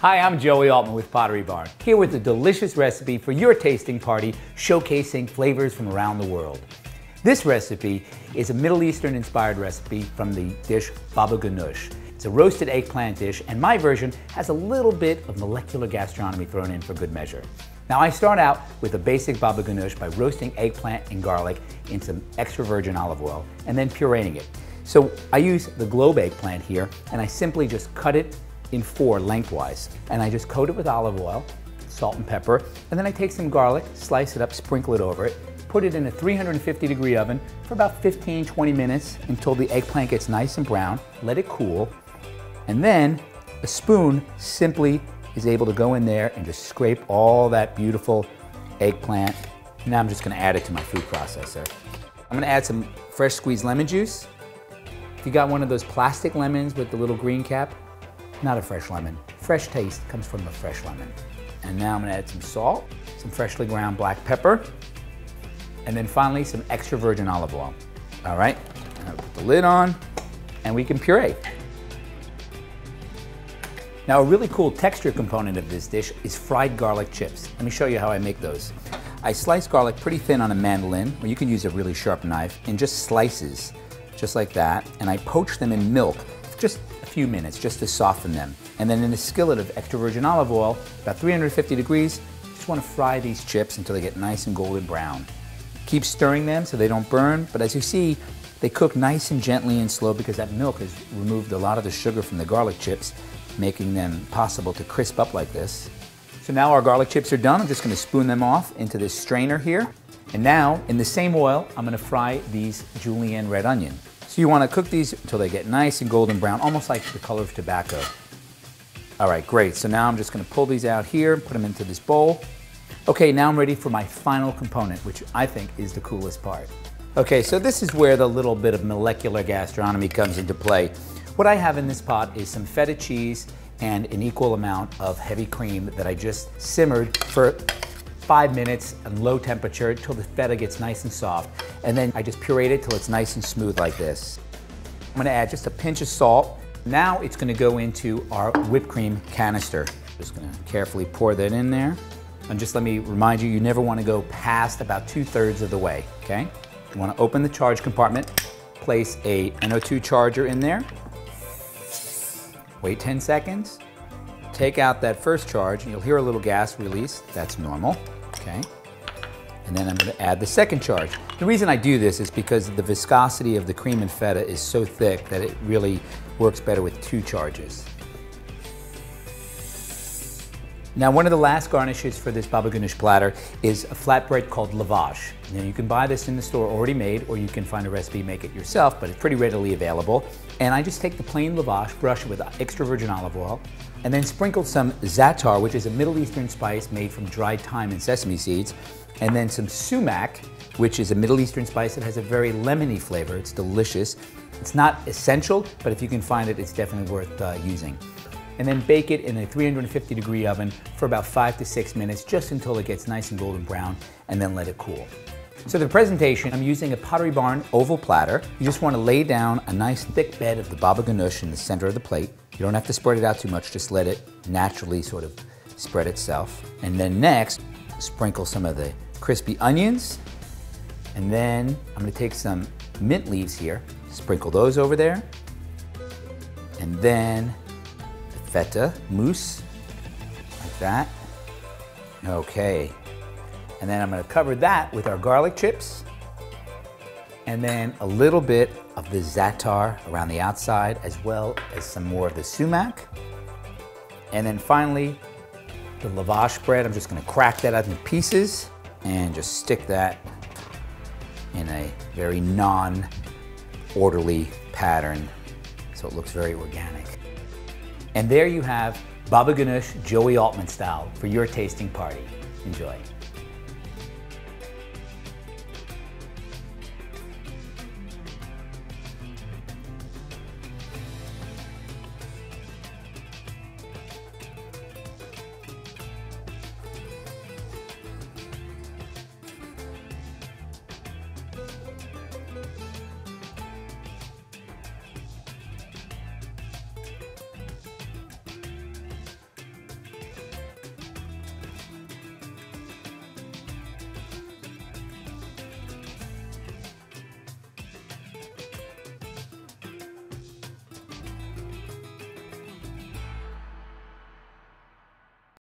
Hi, I'm Joey Altman with Pottery Barn, here with a delicious recipe for your tasting party showcasing flavors from around the world. This recipe is a Middle Eastern inspired recipe from the dish baba ghanoush. It's a roasted eggplant dish, and my version has a little bit of molecular gastronomy thrown in for good measure. Now I start out with a basic baba ghanoush by roasting eggplant and garlic in some extra virgin olive oil and then pureeing it. So I use the globe eggplant here, and I simply just cut it in 4 lengthwise. And I just coat it with olive oil, salt and pepper, and then I take some garlic, slice it up, sprinkle it over it, put it in a 350-degree oven for about 15-20 minutes until the eggplant gets nice and brown. Let it cool, and then a spoon simply is able to go in there and just scrape all that beautiful eggplant. Now I'm just gonna add it to my food processor. I'm gonna add some fresh squeezed lemon juice. If you got one of those plastic lemons with the little green cap, not a fresh lemon. Fresh taste comes from a fresh lemon. And now I'm gonna add some salt, some freshly ground black pepper, and then finally some extra virgin olive oil. All right, and I'll put the lid on, and we can puree. Now a really cool texture component of this dish is fried garlic chips. Let me show you how I make those. I slice garlic pretty thin on a mandolin, or you can use a really sharp knife, in just slices, just like that, and I poach them in milk just a few minutes just to soften them. And then in a skillet of extra virgin olive oil, about 350 degrees, just want to fry these chips until they get nice and golden brown. Keep stirring them so they don't burn, but as you see, they cook nice and gently and slow because that milk has removed a lot of the sugar from the garlic chips, making them possible to crisp up like this. So now our garlic chips are done. I'm just going to spoon them off into this strainer here. And now, in the same oil, I'm going to fry these julienne red onion. So you want to cook these until they get nice and golden brown, almost like the color of tobacco. All right, great. So now I'm just going to pull these out here, put them into this bowl. Okay, now I'm ready for my final component, which I think is the coolest part. Okay, so this is where the little bit of molecular gastronomy comes into play. What I have in this pot is some feta cheese and an equal amount of heavy cream that I just simmered for 5 minutes on low temperature until the feta gets nice and soft. And then I just pureed it till it's nice and smooth like this. I'm gonna add just a pinch of salt. Now it's gonna go into our whipped cream canister. Just gonna carefully pour that in there. And just let me remind you, you never wanna go past about 2/3 of the way, okay? You wanna open the charge compartment, place a NO2 charger in there, wait 10 seconds, take out that first charge, and you'll hear a little gas release. That's normal, okay? And then I'm going to add the second charge. The reason I do this is because the viscosity of the cream and feta is so thick that it really works better with 2 charges. Now, one of the last garnishes for this baba ghanoush platter is a flatbread called Lavash. Now, you can buy this in the store already made, or you can find a recipe, make it yourself, but it's pretty readily available. And I just take the plain Lavash, brush it with extra virgin olive oil, and then sprinkle some zaatar, which is a Middle Eastern spice made from dried thyme and sesame seeds, and then some sumac, which is a Middle Eastern spice that has a very lemony flavor. It's delicious. It's not essential, but if you can find it, it's definitely worth using. And then bake it in a 350-degree oven for about 5 to 6 minutes, just until it gets nice and golden brown, and then let it cool. So the presentation, I'm using a Pottery Barn oval platter. You just want to lay down a nice thick bed of the baba ghanoush in the center of the plate. You don't have to spread it out too much, just let it naturally sort of spread itself. And then next, sprinkle some of the crispy onions. And then I'm going to take some mint leaves here, sprinkle those over there. And then Feta Mousse, like that. Okay. And then I'm going to cover that with our garlic chips. And then a little bit of the zaatar around the outside, as well as some more of the sumac. And then finally, the lavash bread. I'm just going to crack that up into pieces and just stick that in a very non-orderly pattern so it looks very organic. And there you have baba ghanoush Joey Altman style for your tasting party. Enjoy.